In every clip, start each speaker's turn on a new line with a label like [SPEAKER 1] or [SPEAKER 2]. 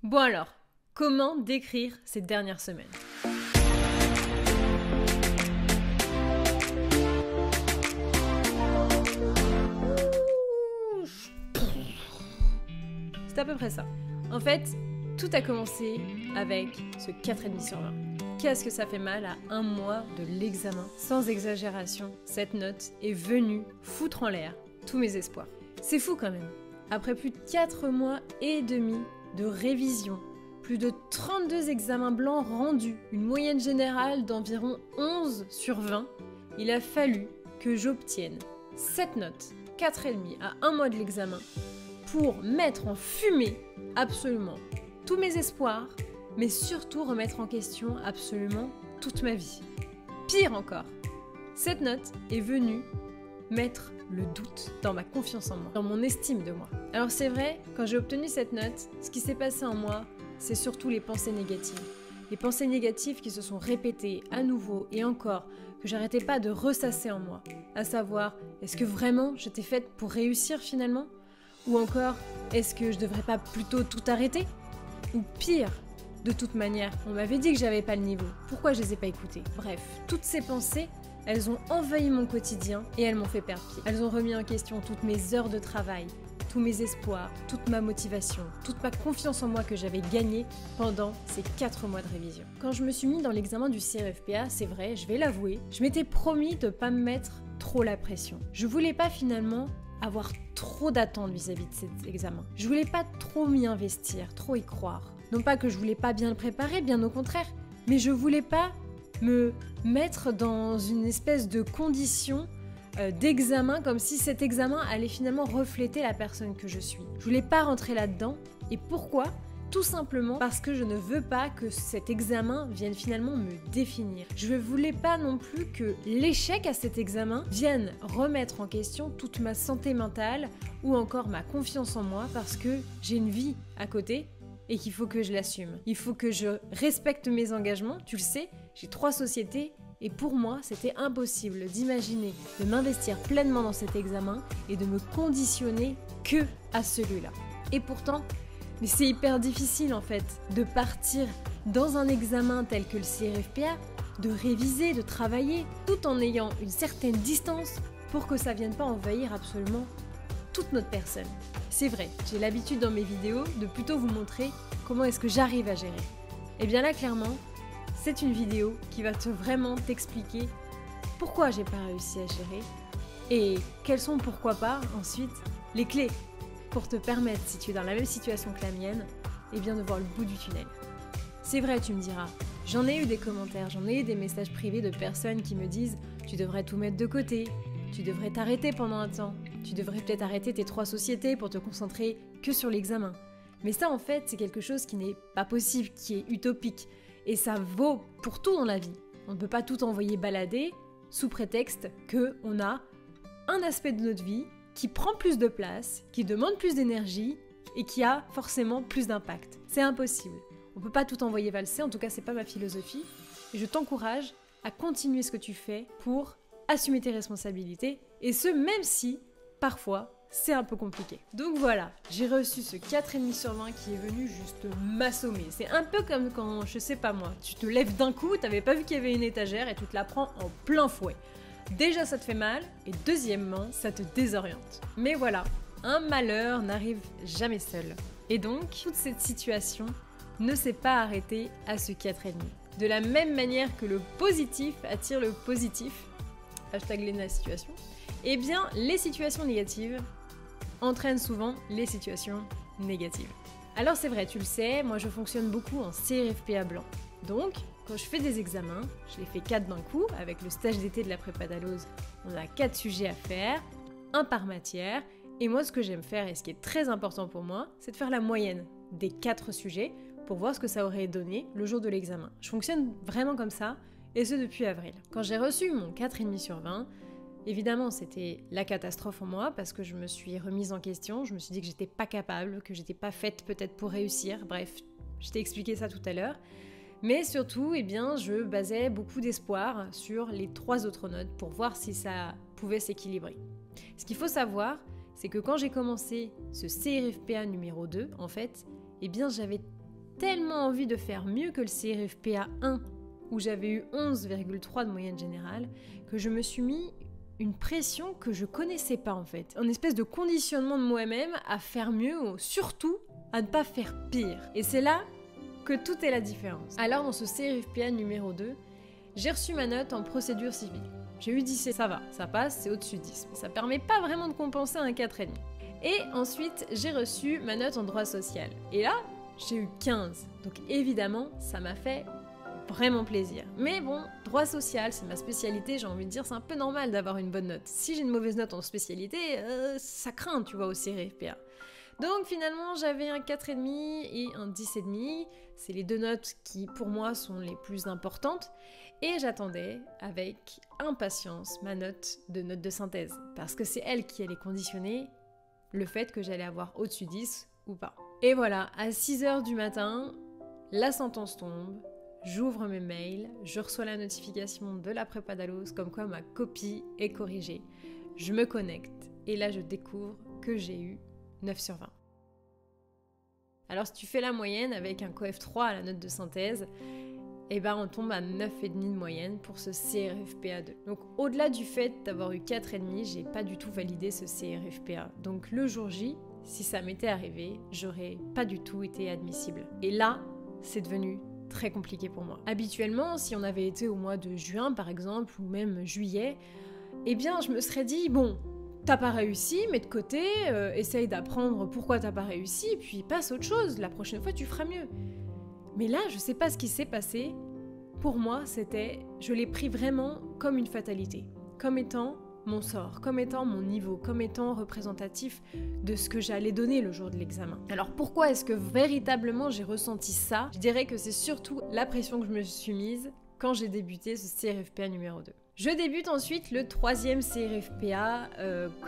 [SPEAKER 1] Bon alors, comment décrire ces dernières semaines? C'est à peu près ça. En fait, tout a commencé avec ce 4,5 sur 20. Qu'est-ce que ça fait mal à un mois de l'examen? Sans exagération, cette note est venue foutre en l'air tous mes espoirs. C'est fou quand même. Après plus de 4 mois et demi de révision, plus de 32 examens blancs rendus, une moyenne générale d'environ 11 sur 20, il a fallu que j'obtienne cette note, 4,5 à un mois de l'examen, pour mettre en fumée absolument tous mes espoirs, mais surtout remettre en question absolument toute ma vie. Pire encore, cette note est venue mettre le doute dans ma confiance en moi, dans mon estime de moi. Alors c'est vrai, quand j'ai obtenu cette note, ce qui s'est passé en moi, c'est surtout les pensées négatives. Les pensées négatives qui se sont répétées à nouveau et encore, que j'arrêtais pas de ressasser en moi. À savoir, est-ce que vraiment j'étais faite pour réussir finalement? Ou encore, est-ce que je devrais pas plutôt tout arrêter? Ou pire, de toute manière, on m'avait dit que j'avais pas le niveau. Pourquoi je les ai pas écoutées? Bref, toutes ces pensées, elles ont envahi mon quotidien et elles m'ont fait perdre pied. Elles ont remis en question toutes mes heures de travail, tous mes espoirs, toute ma motivation, toute ma confiance en moi que j'avais gagnée pendant ces 4 mois de révision. Quand je me suis mis dans l'examen du CRFPA, c'est vrai, je vais l'avouer, je m'étais promis de pas me mettre trop la pression. Je voulais pas finalement avoir trop d'attentes vis-à-vis de cet examen. Je voulais pas trop m'y investir, trop y croire. Non pas que je voulais pas bien le préparer, bien au contraire, mais je voulais pas me mettre dans une espèce de condition d'examen comme si cet examen allait finalement refléter la personne que je suis. Je voulais pas rentrer là-dedans. Et pourquoi ? Tout simplement parce que je ne veux pas que cet examen vienne finalement me définir. Je ne voulais pas non plus que l'échec à cet examen vienne remettre en question toute ma santé mentale ou encore ma confiance en moi parce que j'ai une vie à côté et qu'il faut que je l'assume. Il faut que je respecte mes engagements, tu le sais, j'ai 3 sociétés et pour moi, c'était impossible d'imaginer de m'investir pleinement dans cet examen et de me conditionner que à celui-là. Et pourtant, mais c'est hyper difficile en fait de partir dans un examen tel que le CRFPA, de réviser, de travailler, tout en ayant une certaine distance pour que ça vienne pas envahir absolument toute notre personne. C'est vrai, j'ai l'habitude dans mes vidéos de plutôt vous montrer comment est-ce que j'arrive à gérer. Et bien là, clairement, c'est une vidéo qui va vraiment t'expliquer pourquoi j'ai pas réussi à gérer et quelles sont pourquoi pas ensuite les clés pour te permettre, si tu es dans la même situation que la mienne, eh bien de voir le bout du tunnel. C'est vrai, tu me diras, j'en ai eu des commentaires, j'en ai eu des messages privés de personnes qui me disent « tu devrais tout mettre de côté, tu devrais t'arrêter pendant un temps, tu devrais peut-être arrêter tes 3 sociétés pour te concentrer que sur l'examen ». Mais ça, en fait, c'est quelque chose qui n'est pas possible, qui est utopique. Et ça vaut pour tout dans la vie. On ne peut pas tout envoyer balader sous prétexte qu'on a un aspect de notre vie qui prend plus de place, qui demande plus d'énergie et qui a forcément plus d'impact. C'est impossible. On ne peut pas tout envoyer valser, en tout cas c'est pas ma philosophie. Et je t'encourage à continuer ce que tu fais pour assumer tes responsabilités, et ce même si, parfois, c'est un peu compliqué. Donc voilà, j'ai reçu ce 4,5 sur 20 qui est venu juste m'assommer. C'est un peu comme quand, je sais pas moi, tu te lèves d'un coup, t'avais pas vu qu'il y avait une étagère et tu te la prends en plein fouet. Déjà ça te fait mal, et deuxièmement, ça te désoriente. Mais voilà, un malheur n'arrive jamais seul. Et donc, toute cette situation ne s'est pas arrêtée à ce 4,5. De la même manière que le positif attire le positif, hashtag Léna situation, eh bien les situations négatives entraînent souvent les situations négatives. Alors c'est vrai, tu le sais, moi je fonctionne beaucoup en CRFPA blanc. Donc, quand je fais des examens, je les fais 4 d'un coup, avec le stage d'été de la prépa Dalloz, on a 4 sujets à faire, 1 par matière, et moi ce que j'aime faire, et ce qui est très important pour moi, c'est de faire la moyenne des 4 sujets pour voir ce que ça aurait donné le jour de l'examen. Je fonctionne vraiment comme ça, et ce depuis avril. Quand j'ai reçu mon 4,5 sur 20, évidemment c'était la catastrophe en moi, parce que je me suis remise en question, je me suis dit que j'étais pas capable, que j'étais pas faite peut-être pour réussir, bref, je t'ai expliqué ça tout à l'heure. Mais surtout, eh bien, je basais beaucoup d'espoir sur les 3 autres notes pour voir si ça pouvait s'équilibrer. Ce qu'il faut savoir, c'est que quand j'ai commencé ce CRFPA numéro 2, en fait, eh bien, j'avais tellement envie de faire mieux que le CRFPA 1, où j'avais eu 11,3 de moyenne générale, que je me suis mis une pression que je connaissais pas en fait. Un espèce de conditionnement de moi-même à faire mieux, ou surtout à ne pas faire pire. Et c'est là que tout est la différence. Alors dans ce CRFPA numéro 2, j'ai reçu ma note en procédure civile. J'ai eu 10, ça va, ça passe, c'est au-dessus de 10. Mais ça permet pas vraiment de compenser un 4,5. Et ensuite, j'ai reçu ma note en droit social. Et là, j'ai eu 15. Donc évidemment, ça m'a fait vraiment plaisir. Mais bon, droit social, c'est ma spécialité, j'ai envie de dire, c'est un peu normal d'avoir une bonne note. Si j'ai une mauvaise note en spécialité, ça craint, tu vois, au CRFPA. Donc finalement, j'avais un 4,5 et un 10,5. C'est les deux notes qui, pour moi, sont les plus importantes. Et j'attendais avec impatience ma note de synthèse. Parce que c'est elle qui allait conditionner le fait que j'allais avoir au-dessus 10 ou pas. Et voilà, à 6h du matin, la sentence tombe. J'ouvre mes mails, je reçois la notification de la prépa d'Allos comme quoi ma copie est corrigée. Je me connecte et là je découvre que j'ai eu 9 sur 20. Alors si tu fais la moyenne avec un coef 3 à la note de synthèse, eh ben on tombe à 9,5 de moyenne pour ce CRFPA 2. Donc au-delà du fait d'avoir eu 4,5, j'ai pas du tout validé ce CRFPA. Donc le jour J, si ça m'était arrivé, j'aurais pas du tout été admissible. Et là, c'est devenu très compliqué pour moi. Habituellement, si on avait été au mois de juin par exemple, ou même juillet, eh bien je me serais dit, bon, t'as pas réussi, mets de côté, essaye d'apprendre pourquoi t'as pas réussi, puis passe à autre chose, la prochaine fois tu feras mieux. Mais là, je sais pas ce qui s'est passé, pour moi je l'ai pris vraiment comme une fatalité, comme étant mon sort, comme étant mon niveau, comme étant représentatif de ce que j'allais donner le jour de l'examen. Alors pourquoi est-ce que véritablement j'ai ressenti ça? Je dirais que c'est surtout la pression que je me suis mise quand j'ai débuté ce CRFPA numéro 2. Je débute ensuite le 3e CRFPA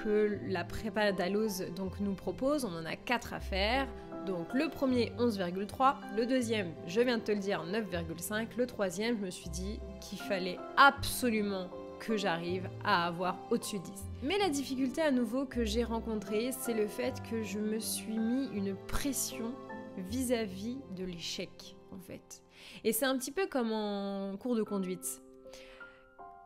[SPEAKER 1] que la prépa d'Allos donc nous propose. On en a 4 à faire. Donc le premier 11,3, le deuxième, je viens de te le dire, 9,5, le troisième, je me suis dit qu'il fallait absolument que j'arrive à avoir au-dessus de 10. Mais la difficulté à nouveau que j'ai rencontrée, c'est le fait que je me suis mis une pression vis-à-vis de l'échec, en fait. Et c'est un petit peu comme en cours de conduite.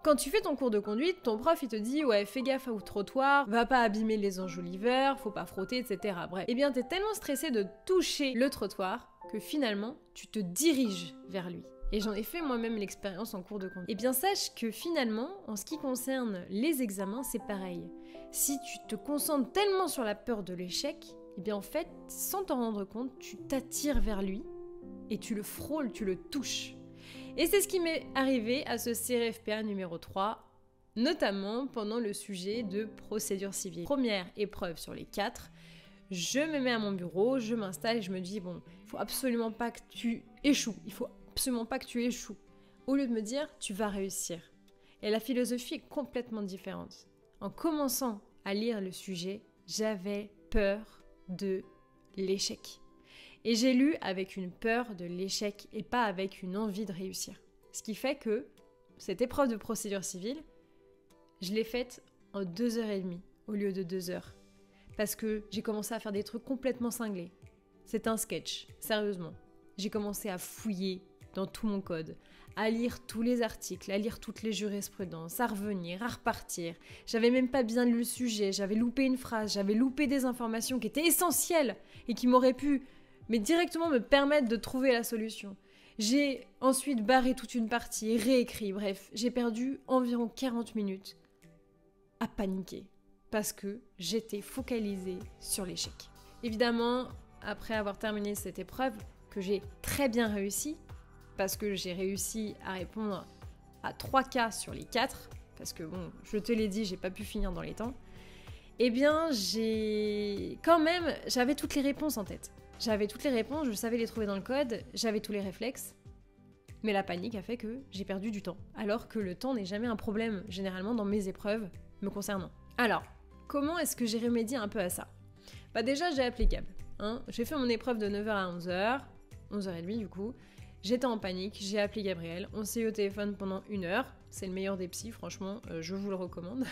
[SPEAKER 1] Quand tu fais ton cours de conduite, ton prof il te dit « Ouais, fais gaffe au trottoir, va pas abîmer les enjoliveurs, faut pas frotter, etc. » Bref, eh bien t'es tellement stressé de toucher le trottoir que finalement, tu te diriges vers lui. Et j'en ai fait moi-même l'expérience en cours de conduite. Eh bien sache que finalement, en ce qui concerne les examens, c'est pareil. Si tu te concentres tellement sur la peur de l'échec, eh bien en fait, sans t'en rendre compte, tu t'attires vers lui et tu le frôles, tu le touches. Et c'est ce qui m'est arrivé à ce CRFPA numéro 3, notamment pendant le sujet de procédure civile. Première épreuve sur les 4, je me mets à mon bureau, je m'installe et je me dis bon, il faut absolument pas que tu échoues, il faut absolument pas que tu échoues. Au lieu de me dire tu vas réussir. Et la philosophie est complètement différente. En commençant à lire le sujet, j'avais peur de l'échec. Et j'ai lu avec une peur de l'échec et pas avec une envie de réussir. Ce qui fait que cette épreuve de procédure civile, je l'ai faite en 2h30 au lieu de 2 heures. Parce que j'ai commencé à faire des trucs complètement cinglés. C'est un sketch, sérieusement. J'ai commencé à fouiller dans tout mon code, à lire tous les articles, à lire toutes les jurisprudences, à revenir, à repartir. J'avais même pas bien lu le sujet, j'avais loupé une phrase, j'avais loupé des informations qui étaient essentielles et qui m'auraient pu directement me permettre de trouver la solution. J'ai ensuite barré toute une partie, réécrit, bref, j'ai perdu environ 40 minutes à paniquer parce que j'étais focalisée sur l'échec. Évidemment, après avoir terminé cette épreuve, que j'ai très bien réussi, parce que j'ai réussi à répondre à 3 cas sur les 4, parce que bon, je te l'ai dit, j'ai pas pu finir dans les temps, eh bien j'avais toutes les réponses en tête. J'avais toutes les réponses, je savais les trouver dans le code, j'avais tous les réflexes, mais la panique a fait que j'ai perdu du temps. Alors que le temps n'est jamais un problème, généralement dans mes épreuves me concernant. Alors, comment est-ce que j'ai remédié un peu à ça? Bah déjà, j'ai appelé Gab. J'ai fait mon épreuve de 9h à 11h, 11h30 du coup. J'étais en panique, j'ai appelé Gabriel, on s'est eu au téléphone pendant 1 heure. C'est le meilleur des psys, franchement, je vous le recommande.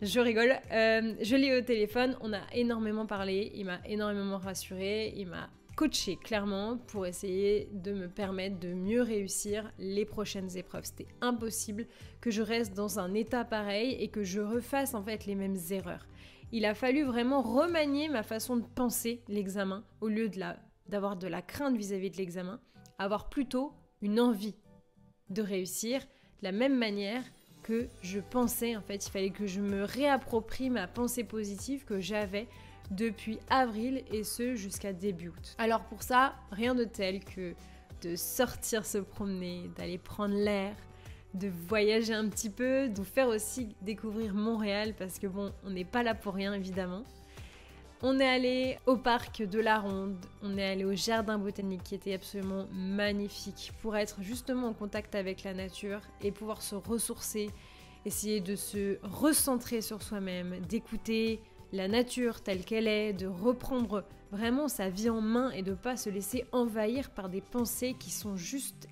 [SPEAKER 1] Je rigole. Je l'ai eu au téléphone, on a énormément parlé, il m'a énormément rassurée, il m'a coacher clairement pour essayer de me permettre de mieux réussir les prochaines épreuves. C'était impossible que je reste dans un état pareil et que je refasse en fait les mêmes erreurs. Il a fallu vraiment remanier ma façon de penser l'examen au lieu d'avoir de la crainte vis-à-vis de l'examen, avoir plutôt une envie de réussir de la même manière que je pensais. En fait, il fallait que je me réapproprie ma pensée positive que j'avais depuis avril et ce jusqu'à début août. Alors pour ça, rien de tel que de sortir se promener, d'aller prendre l'air, de voyager un petit peu, de vous faire aussi découvrir Montréal parce que bon, on n'est pas là pour rien évidemment. On est allé au parc de la Ronde, on est allé au jardin botanique qui était absolument magnifique pour être justement en contact avec la nature et pouvoir se ressourcer, essayer de se recentrer sur soi-même, d'écouter la nature telle qu'elle est, de reprendre vraiment sa vie en main et de ne pas se laisser envahir par des pensées qui sont juste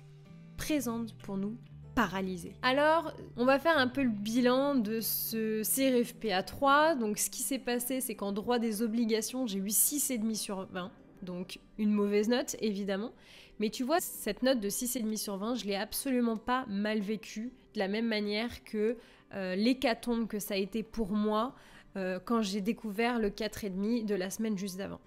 [SPEAKER 1] présentes pour nous paralyser. Alors, on va faire un peu le bilan de ce CRFPA 3. Donc, ce qui s'est passé, c'est qu'en droit des obligations, j'ai eu 6,5 sur 20. Donc, une mauvaise note, évidemment. Mais tu vois, cette note de 6,5 sur 20, je ne l'ai absolument pas mal vécue, de la même manière que l'hécatombe que ça a été pour moi quand j'ai découvert le 4,5 de la semaine juste d'avant.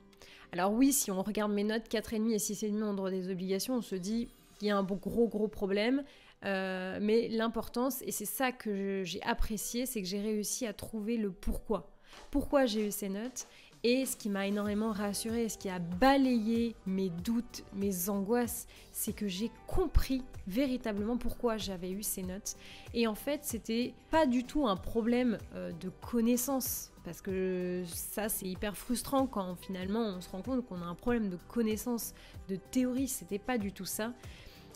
[SPEAKER 1] Alors oui, si on regarde mes notes 4,5 et 6,5 en droit des obligations, on se dit qu'il y a un gros problème. Mais l'importance, et c'est ça que j'ai apprécié, c'est que j'ai réussi à trouver le pourquoi. Pourquoi j'ai eu ces notes, et ce qui m'a énormément rassurée, ce qui a balayé mes doutes, mes angoisses, c'est que j'ai compris véritablement pourquoi j'avais eu ces notes. Et en fait, c'était pas du tout un problème de connaissance, parce que ça, c'est hyper frustrant quand finalement on se rend compte qu'on a un problème de connaissance, de théorie. C'était pas du tout ça.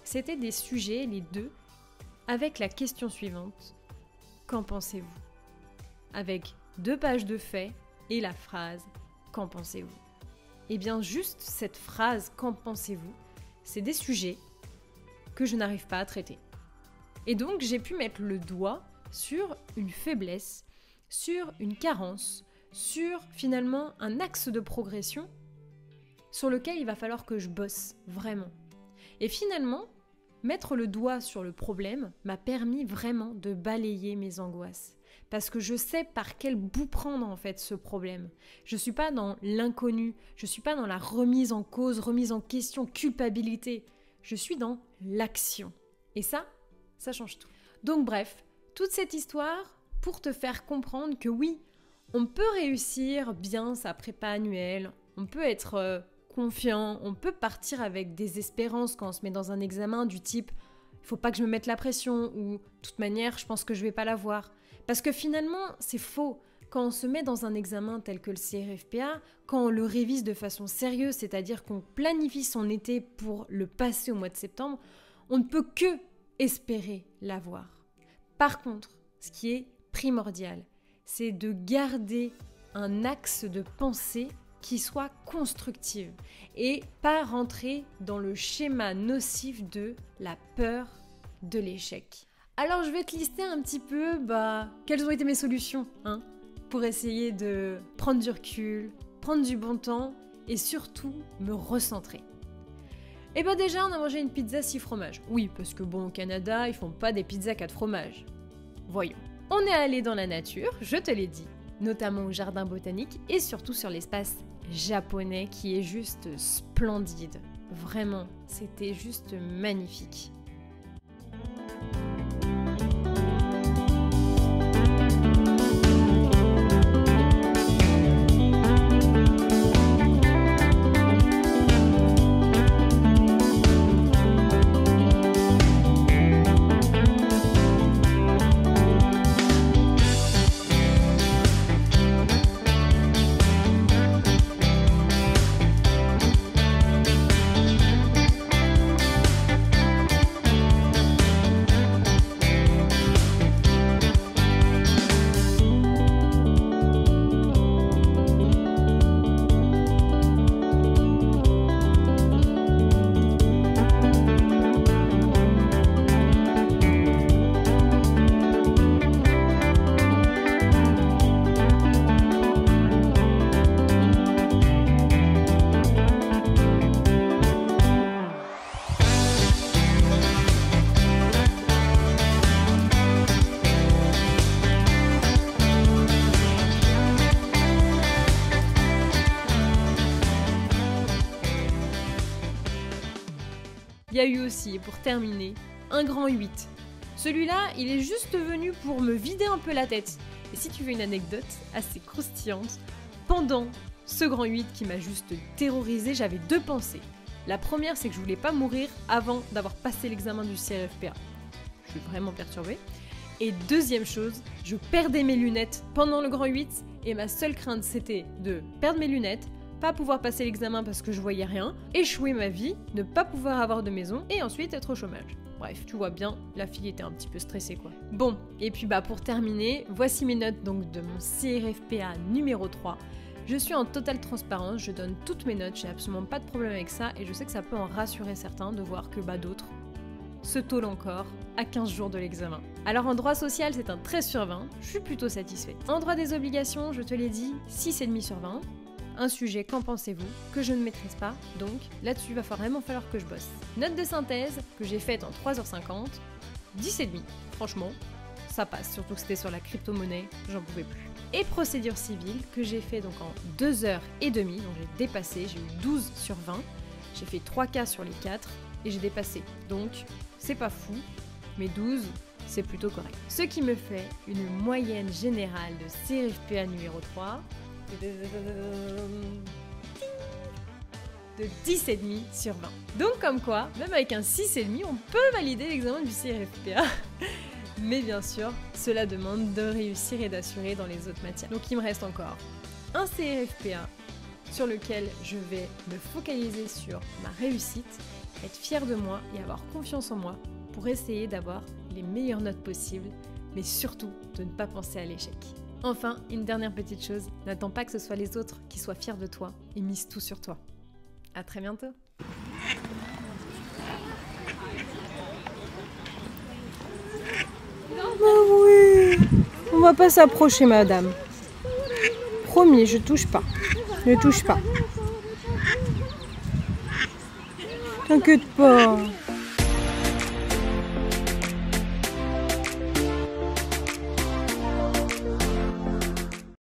[SPEAKER 1] C'était des sujets, les deux, avec la question suivante. Qu'en pensez-vous ? Avec 2 pages de faits et la phrase « Qu'en pensez-vous » Eh bien, juste cette phrase « Qu'en pensez-vous » c'est des sujets que je n'arrive pas à traiter. Et donc, j'ai pu mettre le doigt sur une faiblesse, sur une carence, sur finalement un axe de progression sur lequel il va falloir que je bosse vraiment. Et finalement, mettre le doigt sur le problème m'a permis vraiment de balayer mes angoisses. Parce que je sais par quel bout prendre en fait ce problème. Je ne suis pas dans l'inconnu, je ne suis pas dans la remise en cause, remise en question, culpabilité. Je suis dans l'action. Et ça change tout. Donc bref, toute cette histoire pour te faire comprendre que oui, on peut réussir bien sa prépa annuelle, on peut être confiant, on peut partir avec des espérances quand on se met dans un examen du type « il faut pas que je me mette la pression » ou « de toute manière, je pense que je vais pas l'avoir ». Parce que finalement, c'est faux. Quand on se met dans un examen tel que le CRFPA, quand on le révise de façon sérieuse, c'est-à-dire qu'on planifie son été pour le passer au mois de septembre, on ne peut que espérer l'avoir. Par contre, ce qui est primordial, c'est de garder un axe de pensée qui soit constructive et pas rentrer dans le schéma nocif de la peur de l'échec. Alors je vais te lister un petit peu quelles ont été mes solutions pour essayer de prendre du recul, prendre du bon temps et surtout me recentrer. Et déjà on a mangé une pizza 6 fromages. Oui, parce que au Canada ils font pas des pizzas 4 fromages. Voyons. On est allé dans la nature, je te l'ai dit, notamment au jardin botanique et surtout sur l'espace japonais qui est juste splendide. Vraiment, c'était juste magnifique. il y a eu aussi, et pour terminer, un grand 8. Celui-là, il est juste venu pour me vider un peu la tête. Et si tu veux une anecdote assez croustillante, pendant ce grand 8 qui m'a juste terrorisée, j'avais 2 pensées. La première, c'est que je voulais pas mourir avant d'avoir passé l'examen du CRFPA. Je suis vraiment perturbée. Et deuxième chose, je perdais mes lunettes pendant le grand 8 et ma seule crainte c'était de perdre mes lunettes, pas pouvoir passer l'examen parce que je voyais rien, échouer ma vie, ne pas pouvoir avoir de maison et ensuite être au chômage. Bref, tu vois bien, la fille était un petit peu stressée quoi. Bon, et puis pour terminer, voici mes notes donc de mon CRFPA numéro 3. Je suis en totale transparence, je donne toutes mes notes, j'ai absolument pas de problème avec ça et je sais que ça peut en rassurer certains de voir que d'autres se tôlent encore à 15 jours de l'examen. Alors en droit social, c'est un 13 sur 20, je suis plutôt satisfaite. En droit des obligations, je te l'ai dit, 6,5 sur 20. Un sujet, qu'en pensez-vous, que je ne maîtrise pas, donc là-dessus il va vraiment falloir que je bosse. Note de synthèse, que j'ai faite en 3h50, 10,5. Franchement, ça passe, surtout que c'était sur la crypto-monnaie, j'en pouvais plus. Et procédure civile, que j'ai fait donc en 2h30, donc j'ai dépassé, j'ai eu 12 sur 20. J'ai fait 3 cas sur les 4 et j'ai dépassé. Donc, c'est pas fou, mais 12, c'est plutôt correct. Ce qui me fait une moyenne générale de CRFPA numéro 3 de 10,5 sur 20. Donc comme quoi, même avec un 6,5, on peut valider l'examen du CRFPA. Mais bien sûr, cela demande de réussir et d'assurer dans les autres matières. Donc il me reste encore un CRFPA sur lequel je vais me focaliser sur ma réussite, être fière de moi et avoir confiance en moi pour essayer d'avoir les meilleures notes possibles, mais surtout de ne pas penser à l'échec. Enfin, une dernière petite chose, n'attends pas que ce soit les autres qui soient fiers de toi et mise tout sur toi. À très bientôt. Oui, on va pas s'approcher madame. Promis, je touche pas. Ne touche pas. T'inquiète pas.